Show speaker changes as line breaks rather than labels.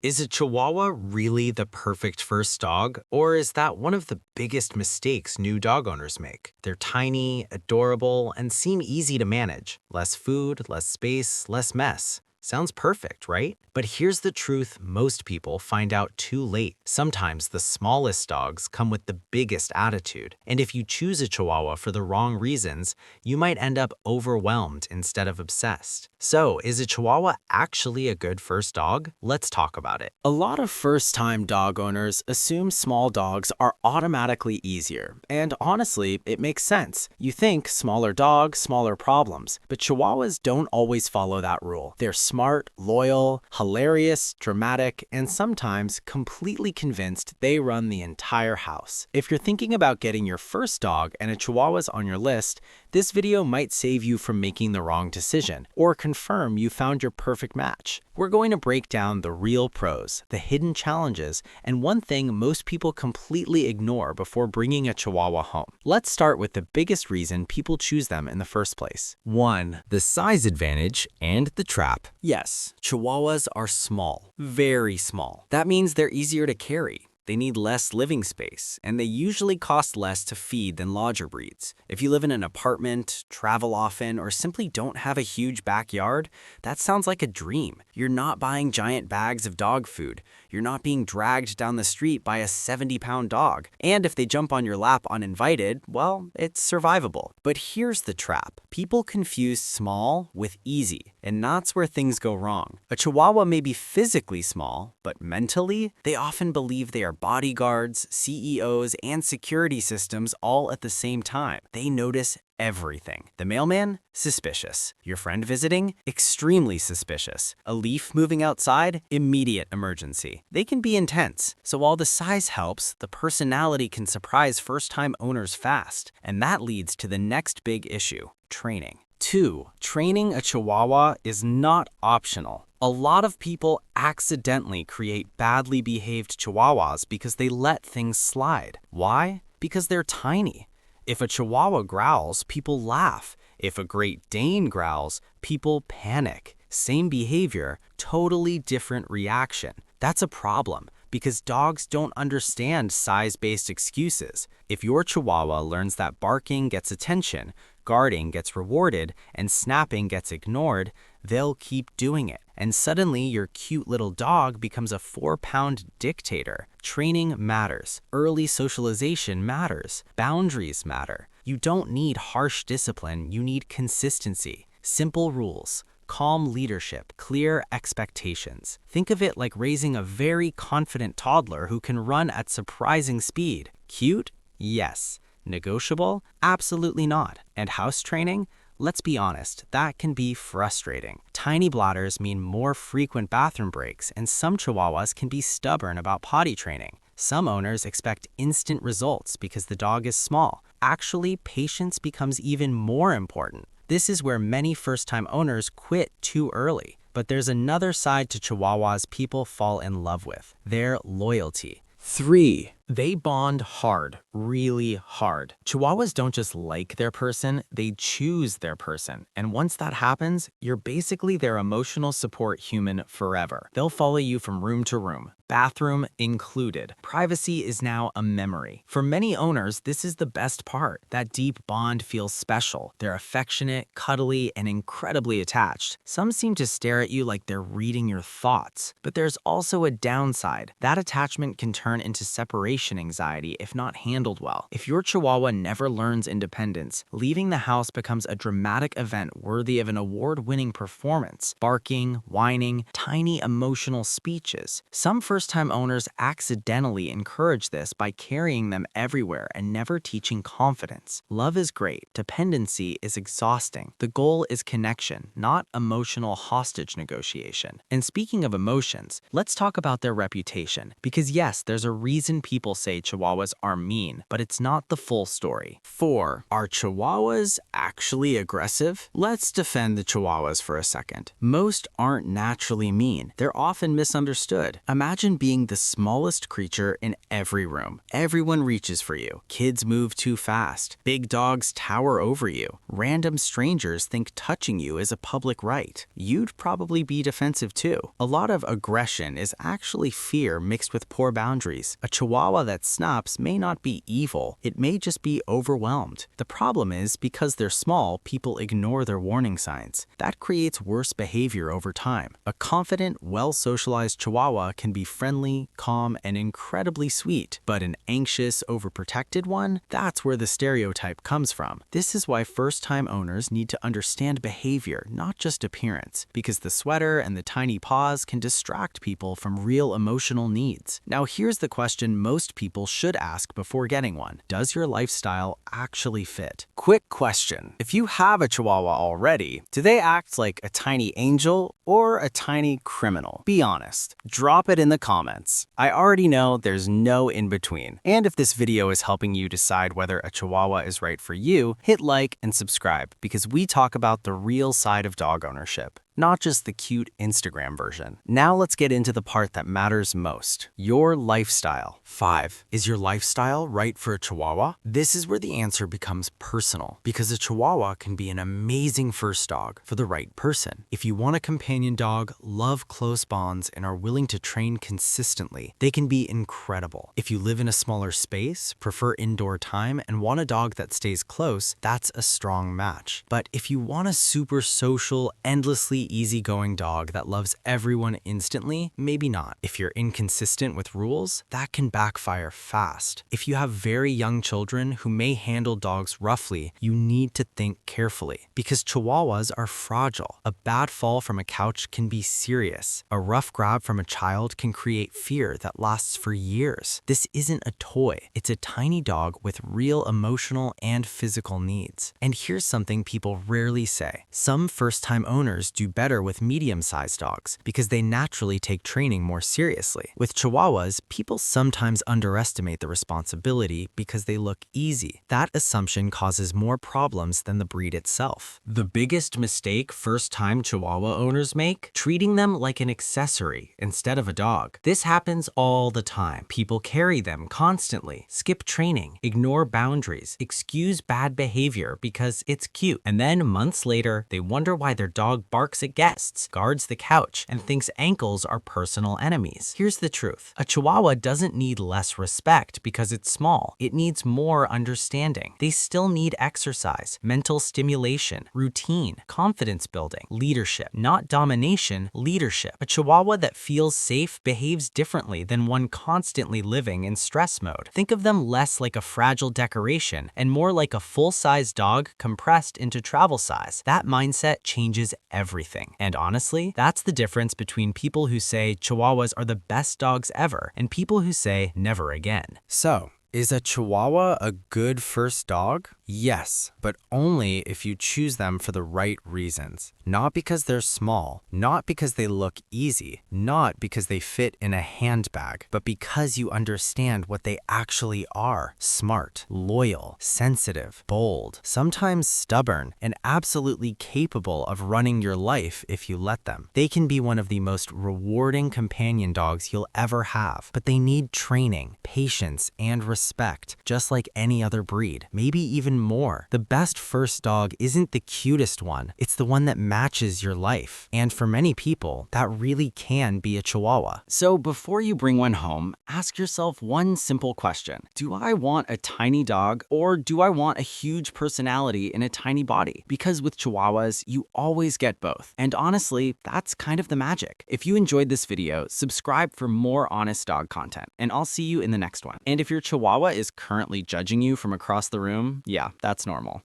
Is a Chihuahua really the perfect first dog, or is that one of the biggest mistakes new dog owners make? They're tiny, adorable, and seem easy to manage. Less food, less space, less mess. Sounds perfect, right? But here's the truth most people find out too late. Sometimes the smallest dogs come with the biggest attitude, and if you choose a Chihuahua for the wrong reasons, you might end up overwhelmed instead of obsessed. So, is a Chihuahua actually a good first dog? Let's talk about it.
A lot of first-time dog owners assume small dogs are automatically easier, and honestly, it makes sense. You think smaller dog, smaller problems, but Chihuahuas don't always follow that rule. They're smart, loyal, hilarious, dramatic, and sometimes completely convinced they run the entire house. If you're thinking about getting your first dog and a Chihuahua's on your list, this video might save you from making the wrong decision or confirm you found your perfect match. We're going to break down the real pros, the hidden challenges, and one thing most people completely ignore before bringing a Chihuahua home. Let's start with the biggest reason people choose them in the first place.
1. The size advantage and the trap.
Yes, Chihuahuas are small, very small. That means they're easier to carry. They need less living space, and they usually cost less to feed than larger breeds. If you live in an apartment, travel often, or simply don't have a huge backyard, that sounds like a dream. You're not buying giant bags of dog food. You're not being dragged down the street by a 70-pound dog. And if they jump on your lap uninvited, well, it's survivable. But here's the trap. People confuse small with easy, and that's where things go wrong. A Chihuahua may be physically small, but mentally, they often believe they are bodyguards, CEOs, and security systems all at the same time. They notice everything. The mailman? Suspicious. Your friend visiting? Extremely suspicious. A leaf moving outside? Immediate emergency. They can be intense. So while the size helps, the personality can surprise first-time owners fast. And that leads to the next big issue: training. 2. Training a Chihuahua is not optional. A lot of people accidentally create badly behaved Chihuahuas because they let things slide. Why? Because they're tiny. If a Chihuahua growls, people laugh. If a Great Dane growls, people panic. Same behavior, totally different reaction. That's a problem because dogs don't understand size-based excuses. If your Chihuahua learns that barking gets attention, guarding gets rewarded, and snapping gets ignored, they'll keep doing it. And suddenly your cute little dog becomes a 4-pound dictator. Training matters. Early socialization matters. Boundaries matter. You don't need harsh discipline, you need consistency. Simple rules. Calm leadership, clear expectations. Think of it like raising a very confident toddler who can run at surprising speed. Cute? Yes. Negotiable? Absolutely not. And house training? Let's be honest, that can be frustrating. Tiny bladders mean more frequent bathroom breaks, and some Chihuahuas can be stubborn about potty training. Some owners expect instant results because the dog is small. Actually, patience becomes even more important. This is where many first-time owners quit too early. But there's another side to Chihuahuas people fall in love with: their loyalty. 3. They bond hard, really hard. Chihuahuas don't just like their person, they choose their person. And once that happens, you're basically their emotional support human forever. They'll follow you from room to room, bathroom included. Privacy is now a memory. For many owners, this is the best part. That deep bond feels special. They're affectionate, cuddly, and incredibly attached. Some seem to stare at you like they're reading your thoughts. But there's also a downside. That attachment can turn into separation anxiety if not handled well. If your Chihuahua never learns independence, leaving the house becomes a dramatic event worthy of an award-winning performance. Barking, whining, tiny emotional speeches. Some first-time owners accidentally encourage this by carrying them everywhere and never teaching confidence. Love is great. Dependency is exhausting. The goal is connection, not emotional hostage negotiation. And speaking of emotions, let's talk about their reputation. Because yes, there's a reason people people say Chihuahuas are mean, but it's not the full story. 4. Are Chihuahuas actually aggressive? Let's defend the Chihuahuas for a second. Most aren't naturally mean. They're often misunderstood. Imagine being the smallest creature in every room. Everyone reaches for you. Kids move too fast. Big dogs tower over you. Random strangers think touching you is a public right. You'd probably be defensive too. A lot of aggression is actually fear mixed with poor boundaries. A Chihuahua that snaps may not be evil. It may just be overwhelmed. The problem is, because they're small, people ignore their warning signs. That creates worse behavior over time. A confident, well-socialized Chihuahua can be friendly, calm, and incredibly sweet. But an anxious, overprotected one? That's where the stereotype comes from. This is why first-time owners need to understand behavior, not just appearance, because the sweater and the tiny paws can distract people from real emotional needs. Now here's the question most people should ask before getting one. Does your lifestyle actually fit? Quick question. If you have a Chihuahua already, do they act like a tiny angel or a tiny criminal? Be honest. Drop it in the comments. I already know there's no in between. And if this video is helping you decide whether a Chihuahua is right for you, hit like and subscribe, because we talk about the real side of dog ownership, not just the cute Instagram version. Now let's get into the part that matters most, your lifestyle. 5. Is your lifestyle right for a Chihuahua? This is where the answer becomes personal, because a Chihuahua can be an amazing first dog for the right person. If you want a companion dog, love close bonds, and are willing to train consistently, they can be incredible. If you live in a smaller space, prefer indoor time, and want a dog that stays close, that's a strong match. But if you want a super social, endlessly easygoing dog that loves everyone instantly, maybe not. If you're inconsistent with rules, that can backfire fast. If you have very young children who may handle dogs roughly, you need to think carefully, because Chihuahuas are fragile. A bad fall from a couch can be serious. A rough grab from a child can create fear that lasts for years. This isn't a toy. It's a tiny dog with real emotional and physical needs. And here's something people rarely say. Some first-time owners do better with medium-sized dogs because they naturally take training more seriously. With Chihuahuas, people sometimes underestimate the responsibility because they look easy. That assumption causes more problems than the breed itself. The biggest mistake first-time Chihuahua owners make? Treating them like an accessory instead of a dog. This happens all the time. People carry them constantly, skip training, ignore boundaries, excuse bad behavior because it's cute, and then months later, they wonder why their dog barks at guests, guards the couch, and thinks ankles are personal enemies. Here's the truth. A Chihuahua doesn't need less respect because it's small. It needs more understanding. They still need exercise, mental stimulation, routine, confidence building, leadership. Not domination, leadership. A Chihuahua that feels safe behaves differently than one constantly living in stress mode. Think of them less like a fragile decoration and more like a full-size dog compressed into travel size. That mindset changes everything. And honestly, that's the difference between people who say Chihuahuas are the best dogs ever and people who say never again. So, is a Chihuahua a good first dog? Yes, but only if you choose them for the right reasons. Not because they're small, not because they look easy, not because they fit in a handbag, but because you understand what they actually are. Smart, loyal, sensitive, bold, sometimes stubborn, and absolutely capable of running your life if you let them. They can be one of the most rewarding companion dogs you'll ever have, but they need training, patience, and respect, just like any other breed, maybe even more. The best first dog isn't the cutest one, it's the one that matches your life. And for many people, that really can be a Chihuahua. So before you bring one home, ask yourself one simple question. Do I want a tiny dog, or do I want a huge personality in a tiny body? Because with Chihuahuas, you always get both. And honestly, that's kind of the magic. If you enjoyed this video, subscribe for more honest dog content, and I'll see you in the next one. And if your Chihuahua is currently judging you from across the room, yeah, that's normal.